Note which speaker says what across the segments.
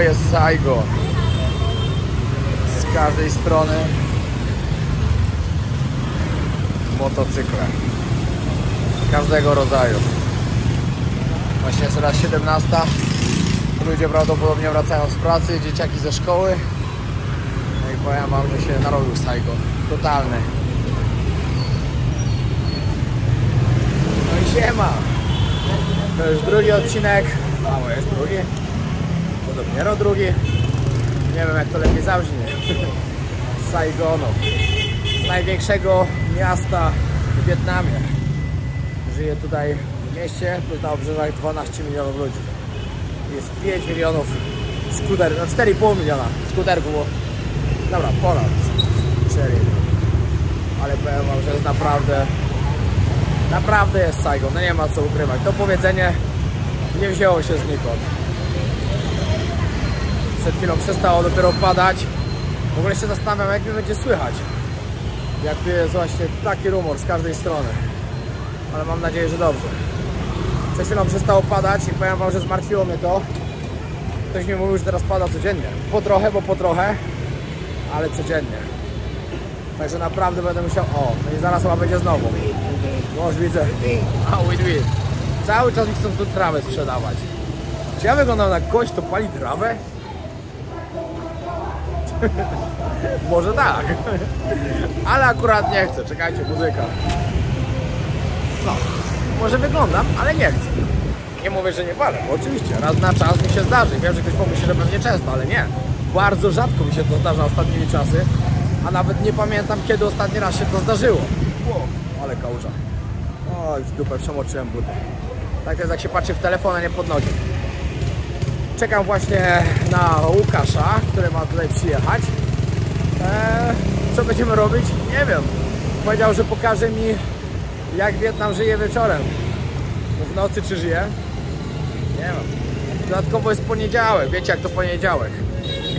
Speaker 1: jest Saigon. Z każdej strony motocykle każdego rodzaju. Właśnie jest teraz 17. Ludzie prawdopodobnie wracają z pracy, dzieciaki ze szkoły. No i powiem wam, że się narobił Saigon. Totalny. No i siema. To już drugi odcinek. Mało jest drugi. To dopiero drugi. Nie wiem, jak to lepiej zabrzmi. Z Saigonu. Z największego miasta w Wietnamie. Żyje tutaj w mieście, plus na obrzeżach 12 milionów ludzi. Jest 5 milionów skuterów, no 4,5 miliona skuterków. Dobra, ponad 4. Ale powiem wam, że jest naprawdę jest Saigon. No nie ma co ukrywać. To powiedzenie nie wzięło się znikąd. Przed chwilą przestało dopiero padać. W ogóle się zastanawiam, jak mnie będzie słychać. Jak tu jest właśnie taki rumor z każdej strony. Ale mam nadzieję, że dobrze. Przed chwilą przestało padać i powiem wam, że zmartwiło mnie to. Ktoś mi mówił, że teraz pada codziennie. Po trochę, bo po trochę, ale codziennie. Także naprawdę będę musiał... O, no i zaraz chyba będzie znowu. No już widzę. Cały czas mi chcą tu trawę sprzedawać. Czy ja wyglądam na kogoś, kto pali trawę? Może tak. Ale akurat nie chcę. Czekajcie, muzyka. No, może wyglądam, ale nie chcę. Nie mówię, że nie palę, bo oczywiście raz na czas mi się zdarzy. Wiem, że ktoś pomyśli, że pewnie często, ale nie. Bardzo rzadko mi się to zdarza ostatnimi czasy, a nawet nie pamiętam, kiedy ostatni raz się to zdarzyło. Wow, ale kałuża. Oj, w dupę przemoczyłem buty. Tak jest, jak się patrzy w telefon, a nie pod nogi. Czekam właśnie na Łukasza, który ma tutaj przyjechać. Co będziemy robić? Nie wiem. Powiedział, że pokaże mi, jak Wietnam żyje wieczorem. W nocy czy żyje? Nie wiem. Dodatkowo jest poniedziałek. Wiecie, jak to poniedziałek.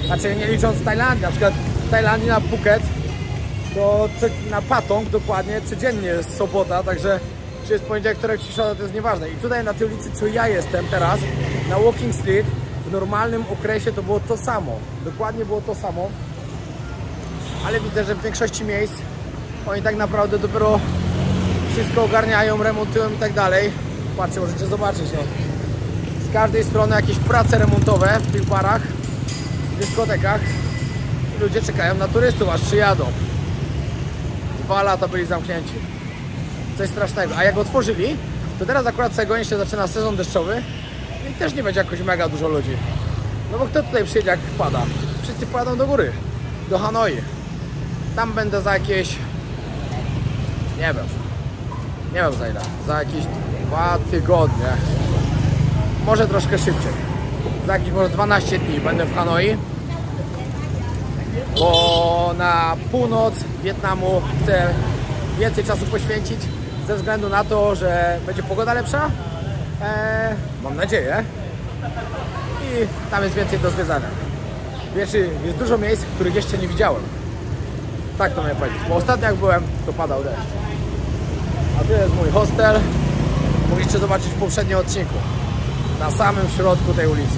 Speaker 1: Znaczy, nie licząc Tajlandii. Na przykład w Tajlandii na Phuket, to na Patong dokładnie codziennie jest sobota, także czy jest poniedziałek, wtorek czy środa, to jest nieważne. I tutaj na tej ulicy, co ja jestem teraz, na Walking Street, w normalnym okresie to było to samo. Dokładnie było to samo. Ale widzę, że w większości miejsc oni tak naprawdę dopiero wszystko ogarniają, remontują i tak dalej. Patrzcie, możecie zobaczyć, no. Z każdej strony jakieś prace remontowe w tych barach, w dyskotekach. I ludzie czekają na turystów, aż przyjadą. 2 lata byli zamknięci. Coś strasznego. A jak otworzyli, to teraz akurat w Saigonie się zaczyna sezon deszczowy i też nie będzie jakoś mega dużo ludzi. No bo kto tutaj przyjedzie, jak pada? Wszyscy pojadą do góry, do Hanoi. Tam będę za jakieś... Nie wiem za ile. Za jakieś 2 tygodnie. Może troszkę szybciej. Za jakieś może 12 dni będę w Hanoi. Bo na północ Wietnamu chcę więcej czasu poświęcić. Ze względu na to, że będzie pogoda lepsza. Mam nadzieję. I tam jest więcej do zwiedzania. Wiecie, jest dużo miejsc, których jeszcze nie widziałem. Tak to miałem powiedzieć. Bo ostatnio jak byłem, to padał deszcz. A tu jest mój hostel. Mogliście zobaczyć w poprzednim odcinku. Na samym środku tej ulicy.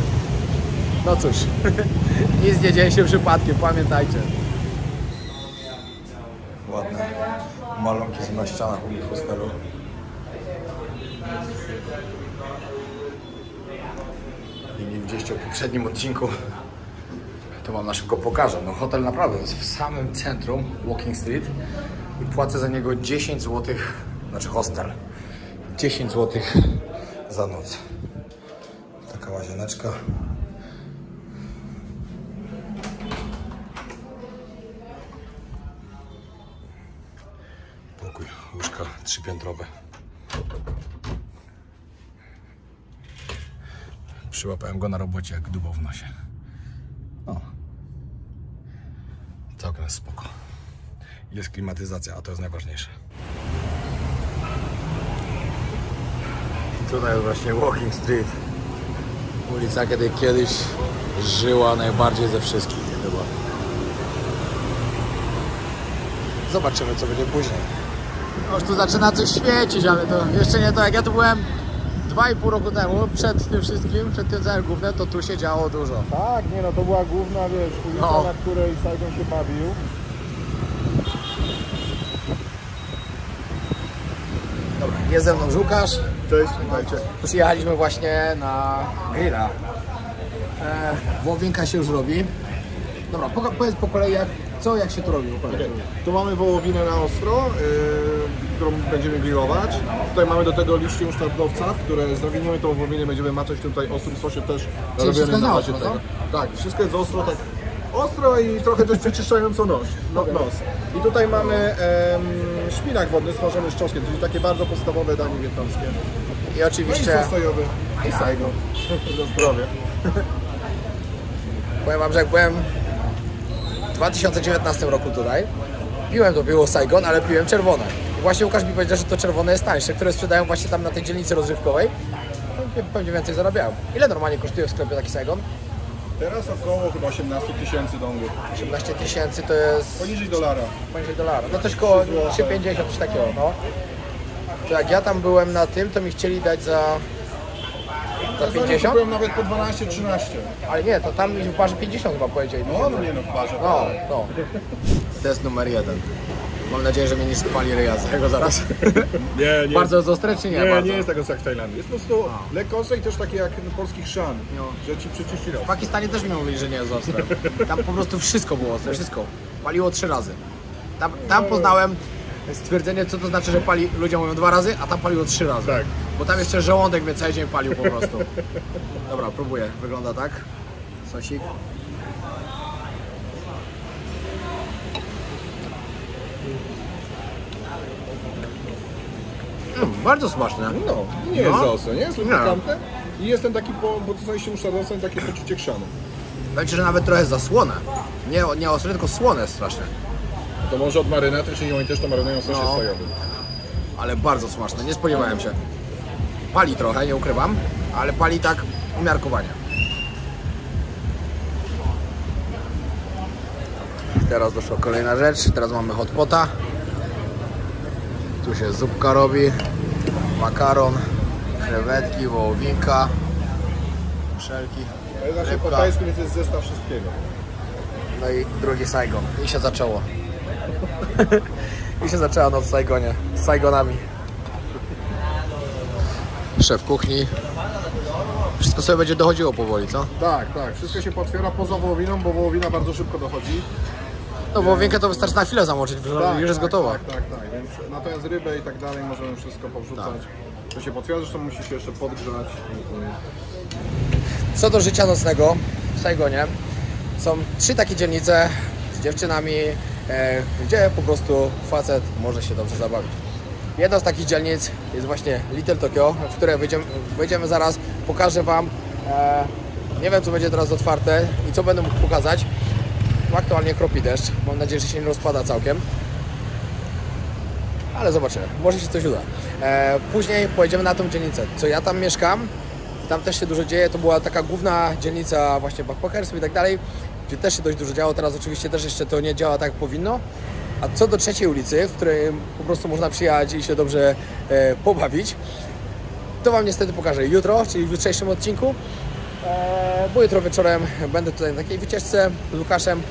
Speaker 1: No cóż, nic nie dzieje się przypadkiem, pamiętajcie. Ładne malunki są na ścianach u mnie hostelu. I nie widzieliście w poprzednim odcinku, to wam na szybko pokażę. No hotel naprawdę jest w samym centrum Walking Street i płacę za niego 10 zł, znaczy hostel, 10 zł za noc. Taka łazieneczka. Pokój, łóżka 3-piętrowe. Przyłapałem go na robocie jak dubą w nosie. O. Całkiem spoko. Jest klimatyzacja, a to jest najważniejsze. Tutaj jest właśnie Walking Street. Ulica, kiedy kiedyś żyła najbardziej ze wszystkich chyba. Zobaczymy, co będzie później. Już tu zaczyna coś świecić, ale to jeszcze nie to. Jak ja tu byłem 2,5 roku temu, przed tym wszystkim, przed tym całym gównem, to tu się działo dużo.
Speaker 2: Tak, nie no, to była główna, wiesz, ulica,
Speaker 1: No.
Speaker 2: na której Saigon się bawił.
Speaker 1: Dobra, jest ze mną Łukasz.
Speaker 2: Cześć, witajcie.
Speaker 1: Przyjechaliśmy właśnie na grilla. Wołowinka się już robi. Dobra, powiedz po kolei jak się to robi.
Speaker 2: Okay. Tu mamy wołowinę na ostro, którą będziemy grillować. Tutaj mamy do tego liście musztardowca, które zawiniemy tą wołowinę, będziemy maczać tutaj w ostrym sosie też.
Speaker 1: Czyli wszystko na ostro,
Speaker 2: tego. Tak, wszystko jest ostro, tak ostro i trochę też przeczyszczająco nos. I tutaj mamy szpinak wodny smażony z czosnkiem, czyli takie bardzo podstawowe danie wietnamskie.
Speaker 1: I oczywiście...
Speaker 2: No i sos sojowy i Saigon. Do zdrowia.
Speaker 1: Powiem wam, że jak byłem w 2019 roku tutaj, piłem to piwo Saigon, ale piłem czerwone. I właśnie Łukasz mi powiedział, że to czerwone jest tańsze, które sprzedają właśnie tam na tej dzielnicy rozrywkowej. No, pewnie więcej zarabiałem. Ile normalnie kosztuje w sklepie taki Saigon?
Speaker 2: Teraz około chyba 18 000 dongów.
Speaker 1: 18 000 to jest...
Speaker 2: Poniżej dolara.
Speaker 1: Poniżej dolara. No coś koło 3,50, coś takiego, no. To jak ja tam byłem na tym, to mi chcieli dać za 50?
Speaker 2: Byłem nawet po 12-13.
Speaker 1: Ale nie, to tam mi w barze 50 chyba powiedzieli.
Speaker 2: No nie no, w barze.
Speaker 1: No. Test numer 1. Mam nadzieję, że mnie nie spali ryja z tego zaraz.
Speaker 2: Nie.
Speaker 1: Bardzo jest ostre czy nie?
Speaker 2: Nie jest tego jak w Tajlandii. Jest po prostu lekko ostre i też takie jak polski chrzan, że ci przyczyści los.
Speaker 1: W Pakistanie też mi mówili, że nie jest ostre. Tam po prostu wszystko było ostre, wszystko. Paliło 3 razy. Tam poznałem stwierdzenie, co to znaczy, że pali, ludzie mówią 2 razy, a tam paliło 3 razy.
Speaker 2: Tak.
Speaker 1: Bo tam jeszcze żołądek mnie cały dzień palił po prostu. Dobra, próbuję. Wygląda tak. Sosik. Bardzo smaczne.
Speaker 2: No, nie jest za ostre, nie jest
Speaker 1: Nie.
Speaker 2: pikantne. I jest ten taki, bo to coś się musztardowca, takie poczucie chrzanu.
Speaker 1: Będzie, że nawet trochę za słone. Nie ostre, tylko słone strasznie.
Speaker 2: To może od marynety, czyli oni też to marynują w sosie
Speaker 1: No.
Speaker 2: sojowym.
Speaker 1: Ale bardzo smaczne, nie spodziewałem się. Pali trochę, nie ukrywam, ale pali tak umiarkowanie. Teraz doszła kolejna rzecz, teraz mamy hot pota. Tu się zupka robi, makaron, krewetki, wołowinka, muszelki,
Speaker 2: To jest znaczy po
Speaker 1: rybka.
Speaker 2: tajsku, więc jest zestaw wszystkiego.
Speaker 1: No i drugi Saigon. I się zaczęło. I się zaczęła noc w Saigonie. Z Saigonami. Szef kuchni. Wszystko sobie będzie dochodziło powoli, co?
Speaker 2: Tak. Wszystko się potwiera poza wołowiną, bo wołowina bardzo szybko dochodzi.
Speaker 1: No wołowinkę to wystarczy na chwilę zamoczyć, już jest gotowa.
Speaker 2: Tak. Więc natomiast rybę i tak dalej możemy wszystko powrzucać. To się potwiera, zresztą musi się jeszcze podgrzać.
Speaker 1: Co do życia nocnego w Saigonie, są 3 takie dzielnice z dziewczynami, gdzie po prostu facet może się dobrze zabawić. Jedna z takich dzielnic jest właśnie Little Tokyo, w które wejdziemy zaraz, pokażę wam. Nie wiem, co będzie teraz otwarte i co będę mógł pokazać. Aktualnie kropi deszcz, mam nadzieję, że się nie rozpada całkiem. Ale zobaczymy, może się coś uda. Później pojedziemy na tą dzielnicę, co ja tam mieszkam. Tam też się dużo dzieje, to była taka główna dzielnica właśnie backpackersów i tak dalej, gdzie też się dość dużo działo. Teraz oczywiście też jeszcze to nie działa tak jak powinno. A co do trzeciej ulicy, w której po prostu można przyjechać i się dobrze pobawić, to wam niestety pokażę jutro, czyli w jutrzejszym odcinku. Bo jutro wieczorem będę tutaj na takiej wycieczce z Łukaszem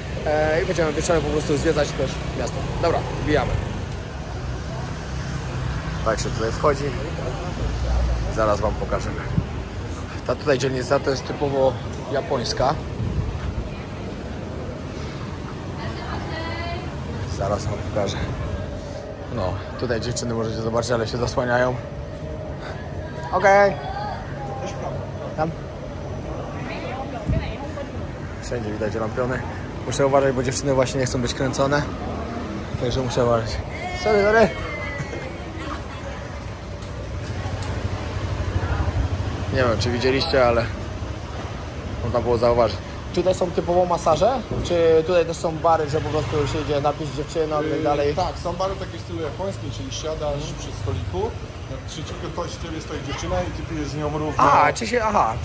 Speaker 1: i będziemy wieczorem po prostu zwiedzać też miasto. Dobra, wbijamy. Tak się tutaj wchodzi. Zaraz wam pokażemy. Ta tutaj dzielnica to jest typowo japońska. Zaraz wam pokażę. No, tutaj dziewczyny możecie zobaczyć, ale się zasłaniają. Okej. Tam. Wszędzie widać lampiony. Muszę uważać, bo dziewczyny właśnie nie chcą być kręcone. Także muszę uważać. Sorry. Nie wiem, czy widzieliście, ale można było zauważyć. Tutaj są typowo masaże? Czy tutaj też są bary, że po prostu się idzie napić dziewczyną i tak dalej?
Speaker 2: Tak, są bary takie w stylu japońskim, czyli siadasz przy stoliku, naprzeciwko ciebie stoi dziewczyna i ty pijesz z nią równo.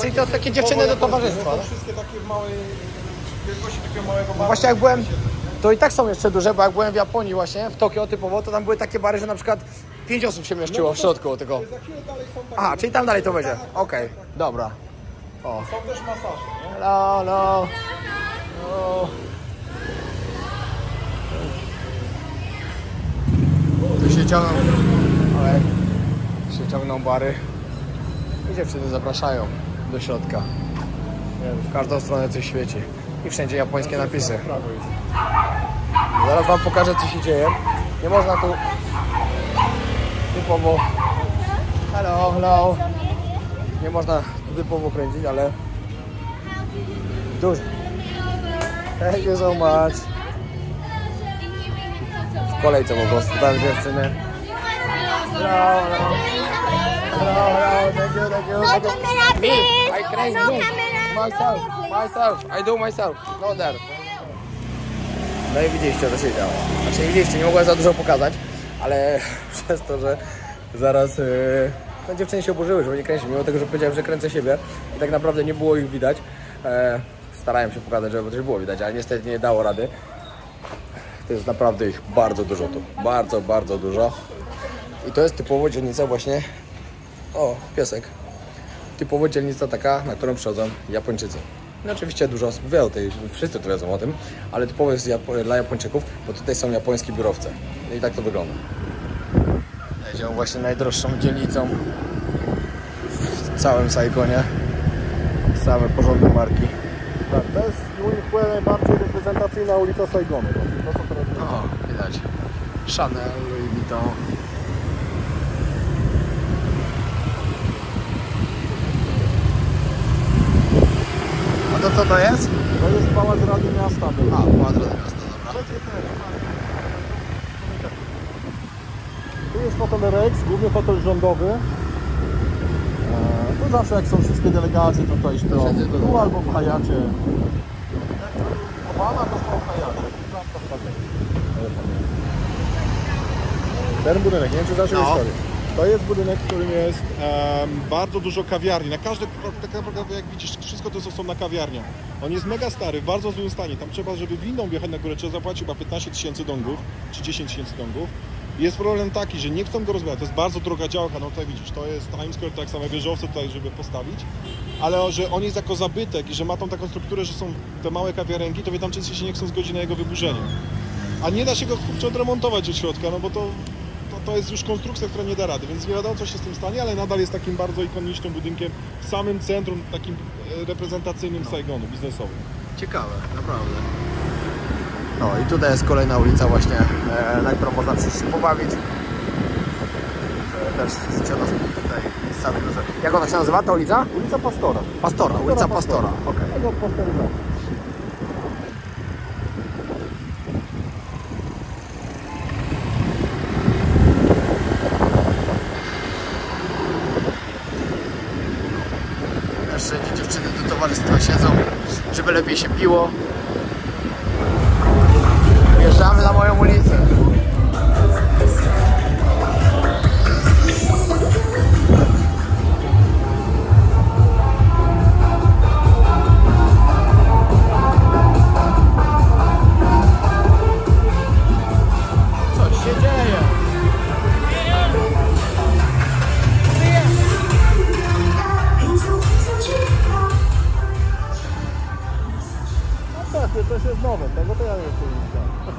Speaker 1: Czyli to takie dziewczyny do towarzystwa.
Speaker 2: To wszystkie takie w małej wielkości takiego małego baru.
Speaker 1: Właśnie jak byłem, to i tak są jeszcze duże, bo jak byłem w Japonii właśnie, w Tokio typowo, to tam były takie bary, że na przykład 5 osób się mieściło w środku tego.
Speaker 2: Za chwilę dalej są takie...
Speaker 1: Aha, czyli tam dalej to będzie. Okej, dobra. O.
Speaker 2: Są też masaże, nie?
Speaker 1: Hello, hello. O. Tu się ciągną, ale się ciągną bary i dziewczyny zapraszają do środka. Nie wiem, w każdą stronę coś świeci i wszędzie japońskie napisy. Zaraz wam pokażę, co się dzieje. Nie można tu typowo... Hello, hello. Nie można tu typowo kręcić, ale dużo. Thank you so much. W kolejce po prostu tam dziewczyny. Hello, hello. Hello, hello. Thank you, thank you.
Speaker 3: No camera,
Speaker 1: Me,
Speaker 3: please.
Speaker 1: I crazy.
Speaker 3: No camera.
Speaker 1: Myself. I do myself. No there. No i widzieliście, co się działo. Znaczy nie widzieliście, nie mogłem za dużo pokazać, ale przez to, że zaraz no, dziewczyny się oburzyły, żeby nie kręcić, mimo tego, że powiedziałem, że kręcę siebie i tak naprawdę nie było ich widać. Starałem się pokazać, żeby coś było widać, ale niestety nie dało rady. To jest naprawdę ich bardzo dużo tu. Bardzo, bardzo dużo. I to jest typowo dzielnica właśnie... O, piesek. Typowo dzielnica taka, na którą przychodzą Japończycy. No oczywiście dużo osób wie o tej, wszyscy tu wiedzą o tym, ale typowo jest dla Japończyków, bo tutaj są japońskie biurowce. I tak to wygląda. Jedziemy właśnie najdroższą dzielnicą w całym Saigonie. Same porządne marki.
Speaker 2: Tak, to jest najbardziej reprezentacyjna ulica Saigonu. To, co teraz...
Speaker 1: O, widać. Chanel, Louis Vuitton. A to co to jest?
Speaker 2: To jest Pałac Rady Miasta.
Speaker 1: A, Pałac Rady Miasta, dobra.
Speaker 2: Tu jest hotel Rex, główny hotel rządowy. Tu zawsze jak są wszystkie delegacje, to tutaj śpią. Tu albo w Hayacie. Obama to są w Hayacie. Ten budynek, nie wiem czy znasz historię. To jest budynek, w którym jest bardzo dużo kawiarni. Na każde, tak naprawdę jak widzisz, wszystko to jest osobna kawiarnia. On jest mega stary, w bardzo złym stanie. Tam trzeba, żeby windą wjechać na górę, trzeba zapłacić chyba 15 000 dongów, czy 10 000 dongów. Jest problem taki, że nie chcą go rozwijać. To jest bardzo droga działka, no tutaj widzisz, to jest Times Square, tak same wieżowce tutaj, żeby postawić. Ale że on jest jako zabytek i że ma tą taką strukturę, że są te małe kawiarenki, to Wietnamczycy się nie chcą zgodzić na jego wyburzenie. A nie da się go kurczę odremontować od środka, no bo to jest już konstrukcja, która nie da rady, więc nie wiadomo co się z tym stanie, ale nadal jest takim bardzo ikonicznym budynkiem w samym centrum, takim reprezentacyjnym Saigonu, biznesowym.
Speaker 1: Ciekawe, naprawdę. No i tutaj jest kolejna ulica właśnie, na którą można przyjść się pobawić. Też z tutaj z samego... Jak ona się nazywa, ta ulica?
Speaker 2: Ulica Pastora.
Speaker 1: Pastora, ulica Pastora. Okej.
Speaker 2: Tego Pastora.
Speaker 1: Wszędzie dziewczyny do towarzystwa siedzą, żeby lepiej się piło. Wjeżdżamy na moją ulicę. Coś się dzieje.
Speaker 2: Tak, to jest nowe, tego to ja nie wiem.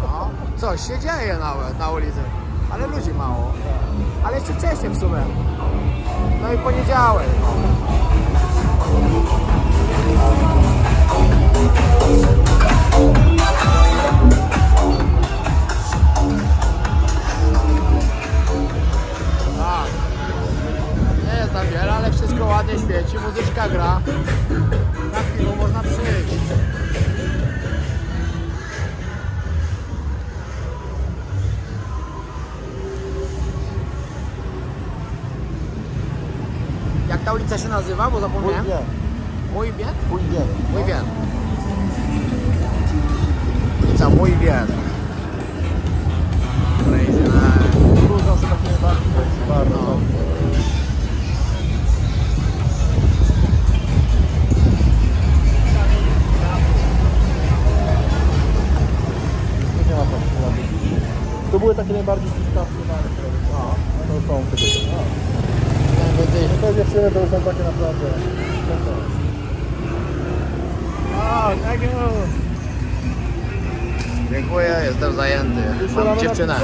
Speaker 1: No, coś się dzieje nawet na ulicy, ale ludzi mało. Ale jeszcze wcześniej w sumie. No i poniedziałek. Tak. Nie jest za wiele, ale wszystko ładnie świeci, muzyczka gra. Na chwilę można przyjść. Jak ta ulica się nazywa, bo zapomniałem? Muy Bien?
Speaker 2: Muy Bien.
Speaker 1: Muy Bien. Ulica Muy Bien. Crazy,
Speaker 2: Tu zawsze takie bardzo.
Speaker 1: no.
Speaker 2: Tu były takie takie najbardziej ściskawkowane. To są takie. Te dziewczyny to już są takie naprawdę.
Speaker 1: Tak już. Dziękuję, jestem zajęty. Mam dziewczynę.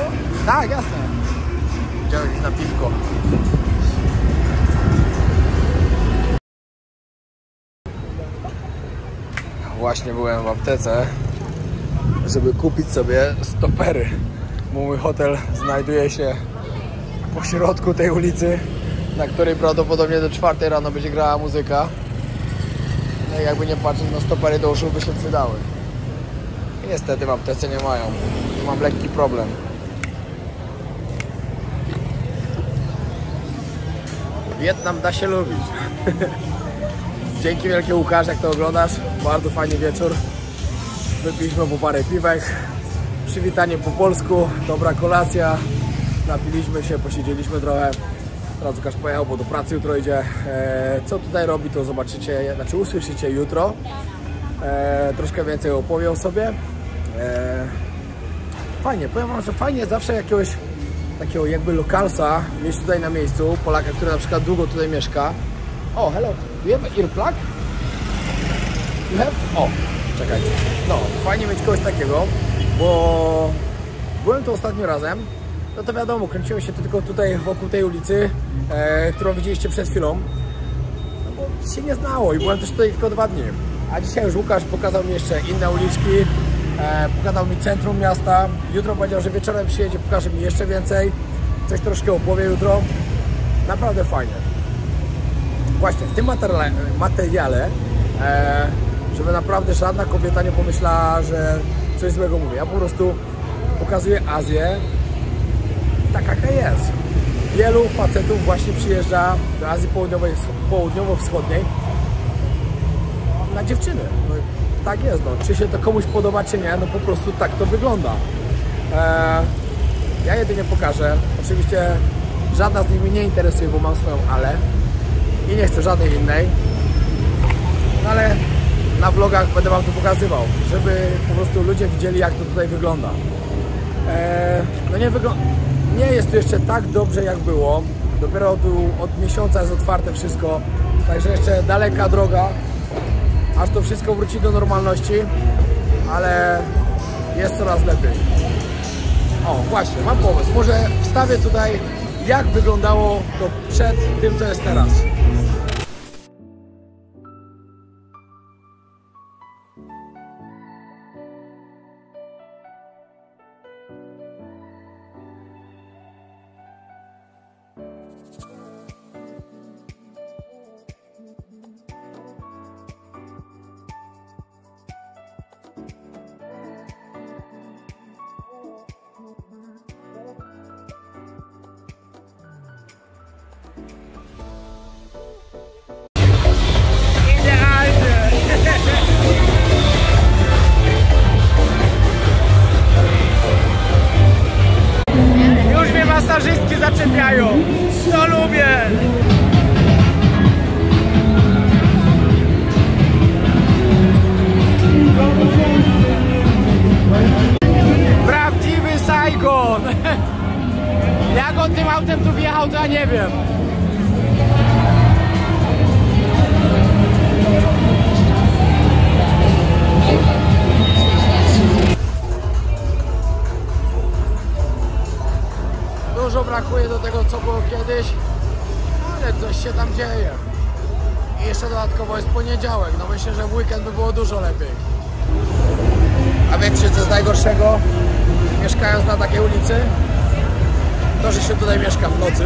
Speaker 1: Tak, jasne. Chciałem iść na piwko. Właśnie byłem w aptece, żeby kupić sobie stopery. Mój hotel znajduje się po środku tej ulicy, na której prawdopodobnie do 4 rano będzie grała muzyka. No i jakby nie patrzeć, no stopery do uszu by się przydały. I niestety w aptece nie mają. Mam lekki problem. Wietnam da się lubić. Dzięki wielkie Łukasz, jak to oglądasz. Bardzo fajny wieczór. Wypiliśmy po parę piwek. Przywitanie po polsku, dobra kolacja. Napiliśmy się, posiedzieliśmy trochę. Teraz Łukasz pojechał, bo do pracy jutro idzie. Co tutaj robi, to zobaczycie, znaczy usłyszycie jutro. Troszkę więcej opowiem o sobie. Fajnie, powiem wam, że fajnie zawsze jakiegoś takiego jakby lokalsa mieć tutaj na miejscu. Polaka, który na przykład długo tutaj mieszka. O, hello, do you have an earplug? You have? O, czekajcie. No, fajnie mieć kogoś takiego, bo byłem tu ostatnim razem. No to wiadomo, kręciłem się tylko tutaj wokół tej ulicy, którą widzieliście przed chwilą. No bo się nie znało i byłem też tutaj tylko 2 dni. A dzisiaj już Łukasz pokazał mi jeszcze inne uliczki, pokazał mi centrum miasta. Jutro powiedział, że wieczorem przyjedzie, pokaże mi jeszcze więcej. Coś troszkę opowie jutro. Naprawdę fajnie. Właśnie w tym materiale, żeby naprawdę żadna kobieta nie pomyślała, że coś złego mówię. Ja po prostu pokazuję Azję tak jaka jest. Wielu facetów właśnie przyjeżdża do Azji Południowo-Wschodniej na dziewczyny. No, tak jest, no. Czy się to komuś podoba, czy nie, no po prostu tak to wygląda. Ja jedynie pokażę. Oczywiście żadna z nich mnie nie interesuje, bo mam swoją Ale i nie chcę żadnej innej. No ale na vlogach będę wam to pokazywał, żeby po prostu ludzie widzieli, jak to tutaj wygląda. No nie jest to jeszcze tak dobrze, jak było. Dopiero tu od miesiąca jest otwarte wszystko, także jeszcze daleka droga, aż to wszystko wróci do normalności, ale jest coraz lepiej. O, właśnie, mam pomysł. Może wstawię tutaj, jak wyglądało to przed tym, co jest teraz. Już mnie masażystki zaczepiają. To lubię. Prawdziwy Saigon. Jak on tym autem tu wjechał, to ja nie wiem. Dużo brakuje do tego, co było kiedyś, ale coś się tam dzieje. I jeszcze dodatkowo jest poniedziałek, no myślę, że w weekend by było dużo lepiej. A wiecie, co jest najgorszego, mieszkając na takiej ulicy? To, że się tutaj mieszka w nocy.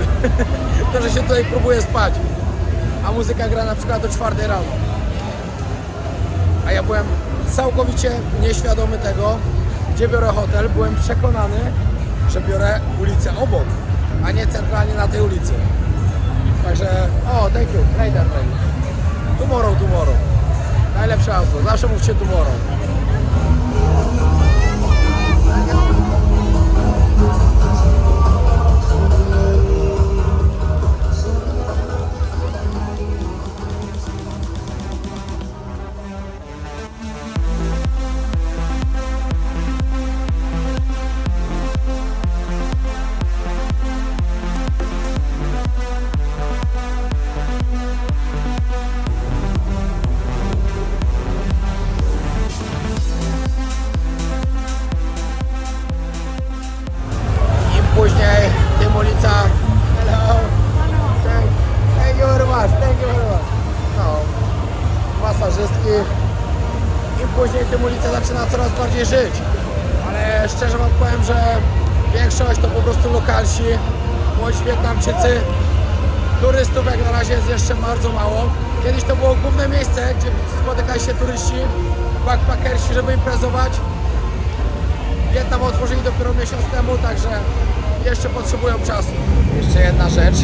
Speaker 1: To, że się tutaj próbuje spać. A muzyka gra na przykład do 4 rano. A ja byłem całkowicie nieświadomy tego, gdzie biorę hotel. Byłem przekonany, że biorę ulicę obok, a nie centralnie na tej ulicy. Także, o, thank you, later. Tomorrow. Najlepsze hasło, zawsze mówcie tomorrow. ulicach. Hello. Thank you very much. Thank you very much. No, masażystki. I później tym ulica zaczyna coraz bardziej żyć. Ale szczerze wam powiem, że większość to po prostu lokalsi, młodzi Wietnamczycy. Turystów jak na razie jest jeszcze bardzo mało. Kiedyś to było główne miejsce, gdzie spotykali się turyści, backpackersi, żeby imprezować. Wietnam otworzyli dopiero miesiąc temu, także jeszcze potrzebują czasu. Jeszcze jedna rzecz,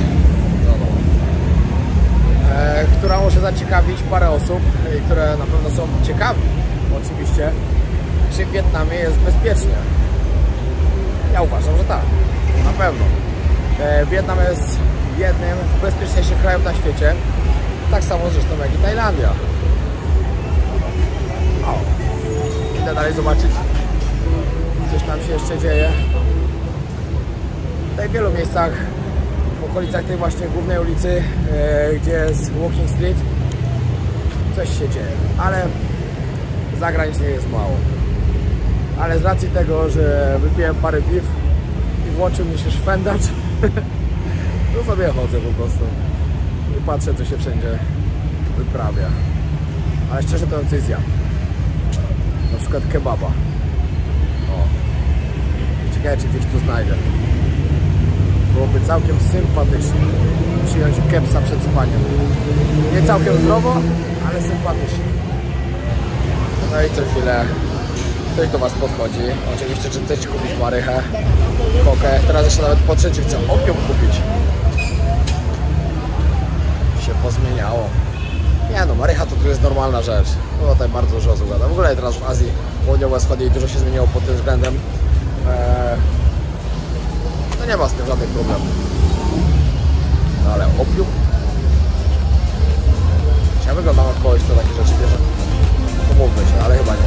Speaker 1: która może zaciekawić parę osób, które na pewno są ciekawi, oczywiście, czy w Wietnamie jest bezpiecznie. Ja uważam, że tak, na pewno. Wietnam jest jednym z bezpieczniejszych krajów na świecie, tak samo zresztą jak i Tajlandia. O, idę dalej zobaczyć, coś tam się jeszcze dzieje. Tutaj w wielu miejscach, w okolicach tej właśnie głównej ulicy, gdzie jest Walking Street, coś się dzieje, ale zagranicznie jest mało. Ale z racji tego, że wypiłem parę piw i włączył mi się szwendacz, to sobie chodzę po prostu i patrzę, co się wszędzie wyprawia. Ale szczerze to bym coś zjadł. Na przykład kebaba. O. Ciekawe, czy gdzieś tu znajdę. Byłoby całkiem sympatycznie przyjąć kepsa przed spaniem. Nie całkiem zdrowo, ale sympatycznie. No i co chwilę ktoś do was podchodzi. Oczywiście, czy chcecie kupić marychę, kokę. Teraz jeszcze nawet po trzeci chcę opium kupić. Się pozmieniało. Nie no, marycha to tu jest normalna rzecz. No tutaj bardzo dużo osób gada. W ogóle teraz w Azji Południowo-Wschodniej dużo się zmieniło pod tym względem. No nie ma z tym żadnych problemów. No ale opium? Ja wyglądam jak kogoś, kto takie rzeczy bierze. Pomówmy się, ale chyba nie.